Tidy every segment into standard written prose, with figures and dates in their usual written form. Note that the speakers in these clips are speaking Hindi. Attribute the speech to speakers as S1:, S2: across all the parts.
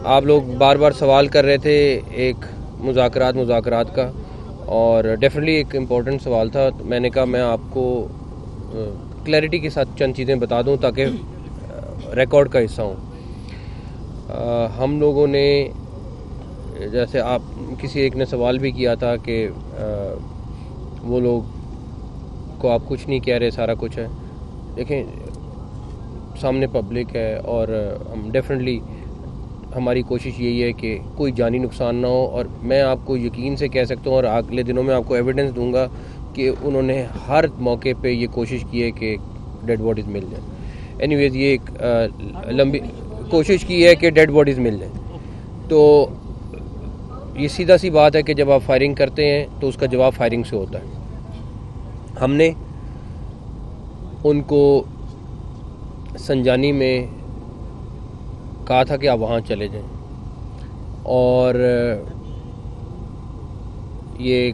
S1: आप लोग बार बार सवाल कर रहे थे एक मुज़ाकरात का, और डेफिनेटली एक इम्पोर्टेंट सवाल था। तो मैंने कहा मैं आपको क्लैरिटी के साथ चंद चीज़ें बता दूं ताकि रिकॉर्ड का हिस्सा हूँ। हम लोगों ने, जैसे आप किसी एक ने सवाल भी किया था कि वो लोग को आप कुछ नहीं कह रहे, सारा कुछ है। देखें, सामने पब्लिक है और हम डेफिनेटली हमारी कोशिश यही है कि कोई जानी नुकसान ना हो, और मैं आपको यकीन से कह सकता हूँ और अगले दिनों में आपको एविडेंस दूंगा कि उन्होंने हर मौके पे ये कोशिश की है कि डेड बॉडीज़ मिल जाए। एनीवेज, ये एक लंबी कोशिश की है कि डेड बॉडीज़ मिल जाए। तो ये सीधा सी बात है कि जब आप फायरिंग करते हैं तो उसका जवाब फायरिंग से होता है। हमने उनको संजानी में कहा था कि आप वहाँ चले जाएं, और ये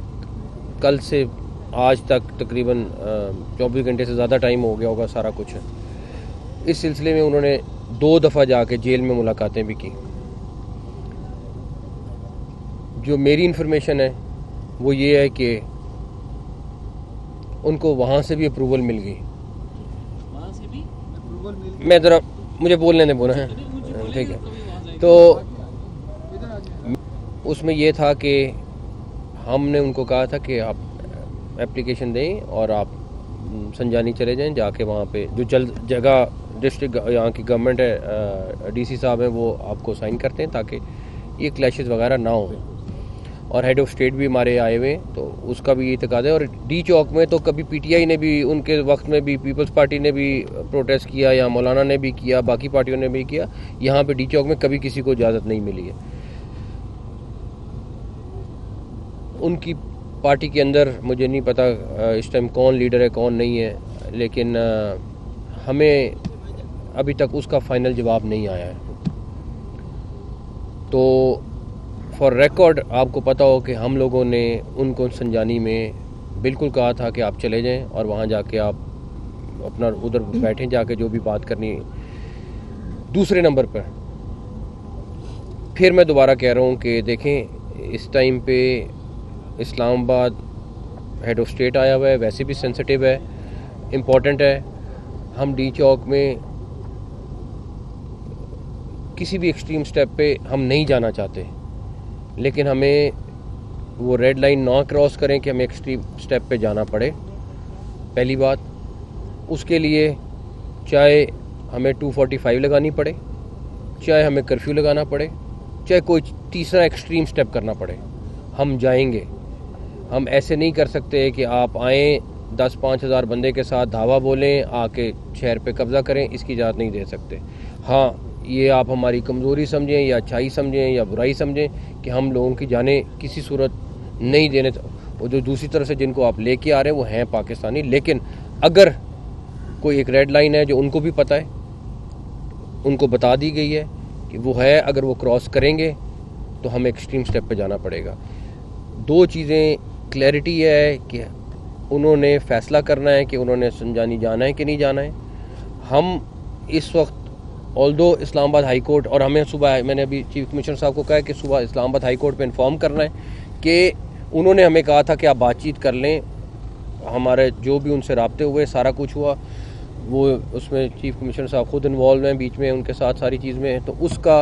S1: कल से आज तक तकरीबन 24 घंटे से ज़्यादा टाइम हो गया होगा, सारा कुछ है। इस सिलसिले में उन्होंने 2 दफ़ा जाके जेल में मुलाकातें भी की। जो मेरी इन्फॉर्मेशन है वो ये है कि उनको वहाँ से भी अप्रूवल मिल गई। मैं ज़रा, मुझे बोलने दें, बोला है, ठीक है। तो उसमें ये था कि हमने उनको कहा था कि आप एप्लीकेशन दें और आप संजानी चले जाएं, जाके वहाँ पे जो जल्द जगह डिस्ट्रिक्ट यहाँ की गवर्नमेंट है, डीसी साहब हैं, वो आपको साइन करते हैं ताकि ये क्लैशेस वगैरह ना हो। और हेड ऑफ स्टेट भी हमारे आए हुए, तो उसका भी ये तकाज़ा है। और डी चौक में तो कभी पीटीआई ने भी उनके वक्त में भी, पीपल्स पार्टी ने भी प्रोटेस्ट किया, या मौलाना ने भी किया, बाकी पार्टियों ने भी किया। यहाँ पे डी चौक में कभी किसी को इजाज़त नहीं मिली है। उनकी पार्टी के अंदर मुझे नहीं पता इस टाइम कौन लीडर है कौन नहीं है, लेकिन हमें अभी तक उसका फाइनल जवाब नहीं आया है। तो फॉर रिकॉर्ड आपको पता हो कि हम लोगों ने उनको संजानी में बिल्कुल कहा था कि आप चले जाएं और वहाँ जाके आप अपना उधर बैठें, जाके जो भी बात करनी है। दूसरे नंबर पर फिर मैं दोबारा कह रहा हूँ कि देखें, इस टाइम पे इस्लामाबाद हेड ऑफ स्टेट आया हुआ है, वैसे भी सेंसिटिव है, इम्पॉर्टेंट है। हम डी चौक में किसी भी एक्सट्रीम स्टेप पे हम नहीं जाना चाहते, लेकिन हमें वो रेड लाइन ना क्रॉस करें कि हमें एक्सट्रीम स्टेप पे जाना पड़े। पहली बात, उसके लिए चाहे हमें 245 लगानी पड़े, चाहे हमें कर्फ्यू लगाना पड़े, चाहे कोई तीसरा एक्सट्रीम स्टेप करना पड़े, हम जाएंगे। हम ऐसे नहीं कर सकते कि आप आएँ 10-5 हज़ार बंदे के साथ धावा बोलें, आके शहर पे कब्ज़ा करें, इसकी इजाज़त नहीं दे सकते। हाँ, ये आप हमारी कमज़ोरी समझें या अच्छाई समझें या बुराई समझें कि हम लोगों की जानें किसी सूरत नहीं देने। वो जो दूसरी तरफ से जिनको आप लेके आ रहे हैं वो हैं पाकिस्तानी, लेकिन अगर कोई एक रेड लाइन है जो उनको भी पता है, उनको बता दी गई है कि वो है, अगर वो क्रॉस करेंगे तो हमें एक्सट्रीम स्टेप पे जाना पड़ेगा। 2 चीज़ें क्लैरिटी है कि उन्होंने फ़ैसला करना है कि उन्होंने संजानी जाना है कि नहीं जाना है। हम इस वक्त ऑल्दो इस्लामाबाद हाई कोर्ट, और हमें सुबह, मैंने अभी चीफ कमिश्नर साहब को कहा है कि सुबह इस्लामाबाद हाई कोर्ट पे इन्फॉर्म करना है कि उन्होंने हमें कहा था कि आप बातचीत कर लें। हमारे जो भी उनसे राब्ते हुए, सारा कुछ हुआ, वो उसमें चीफ कमिश्नर साहब खुद इन्वॉल्व हैं बीच में, उनके साथ सारी चीज़ में। तो उसका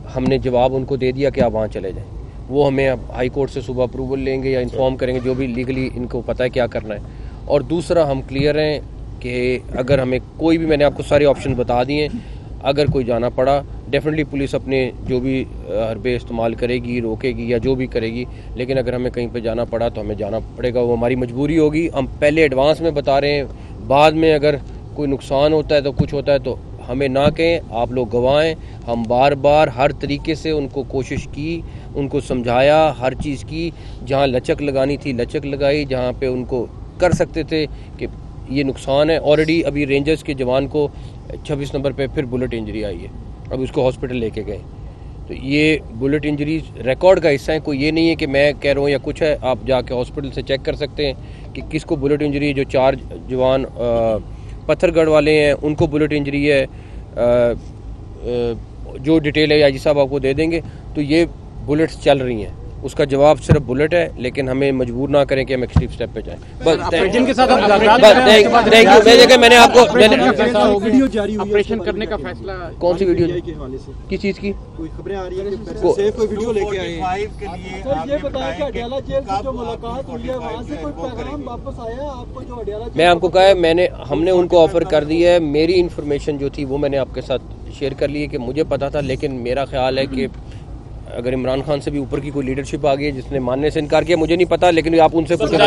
S1: हमने जवाब उनको दे दिया कि आप वहाँ चले जाएँ। वो हमें अब हाई कोर्ट से सुबह अप्रूवल लेंगे या इन्फॉर्म करेंगे, जो भी लीगली इनको पता है क्या करना है। और दूसरा, हम क्लियर हैं कि अगर हमें कोई भी, मैंने आपको सारे ऑप्शन बता दिए, अगर कोई जाना पड़ा, डेफिनेटली पुलिस अपने जो भी हरबे इस्तेमाल करेगी, रोकेगी या जो भी करेगी, लेकिन अगर हमें कहीं पे जाना पड़ा तो हमें जाना पड़ेगा, वो हमारी मजबूरी होगी। हम पहले एडवांस में बता रहे हैं, बाद में अगर कोई नुकसान होता है तो कुछ होता है तो हमें ना कहें, आप लोग गवाएं। हम बार बार हर तरीके से उनको कोशिश की, उनको समझाया, हर चीज़ की, जहाँ लचक लगानी थी लचक लगाई, जहाँ पे उनको कर सकते थे कि ये नुकसान है। ऑलरेडी अभी रेंजर्स के जवान को 26 नंबर पे फिर बुलेट इंजरी आई है, अब उसको हॉस्पिटल लेके गए। तो ये बुलेट इंजरीज रिकॉर्ड का हिस्सा है, कोई ये नहीं है कि मैं कह रहा हूँ या कुछ है। आप जाके हॉस्पिटल से चेक कर सकते हैं कि किसको बुलेट इंजरी है। जो 4 जवान पत्थरगढ़ वाले हैं उनको बुलेट इंजरी है, जो डिटेल है आईजी साहब आपको दे देंगे। तो ये बुलेट्स चल रही हैं, उसका जवाब सिर्फ बुलेट है, लेकिन हमें मजबूर ना करें कि हम एक्सट्रीम स्टेप पे जाएं। बस थैंक यू। मैंने आपको
S2: वीडियो जारी हुई
S3: ऑपरेशन करने का फैसला
S1: कौन सी वीडियो
S2: के हवाले से
S1: किस चीज़ की?
S2: कोई खबरें आ रही है कि सेफ कोई वीडियो लेके आए हैं।
S4: सर ये बताया कि अडयाला जेल से जो मुलाकात हुई है वहाँ से कोई पैगाम वापस आया आपको जो अडयाला?
S1: मैं आपको कहा है, हमने उनको ऑफर कर दी है। मेरी इन्फॉर्मेशन जो थी वो मैंने आपके साथ शेयर कर ली है कि मुझे पता था, लेकिन मेरा ख्याल है कि अगर इमरान खान से भी ऊपर की कोई लीडरशिप आ गई है जिसने मानने से इनकार किया, मुझे नहीं पता, लेकिन आप उनसे पूछें।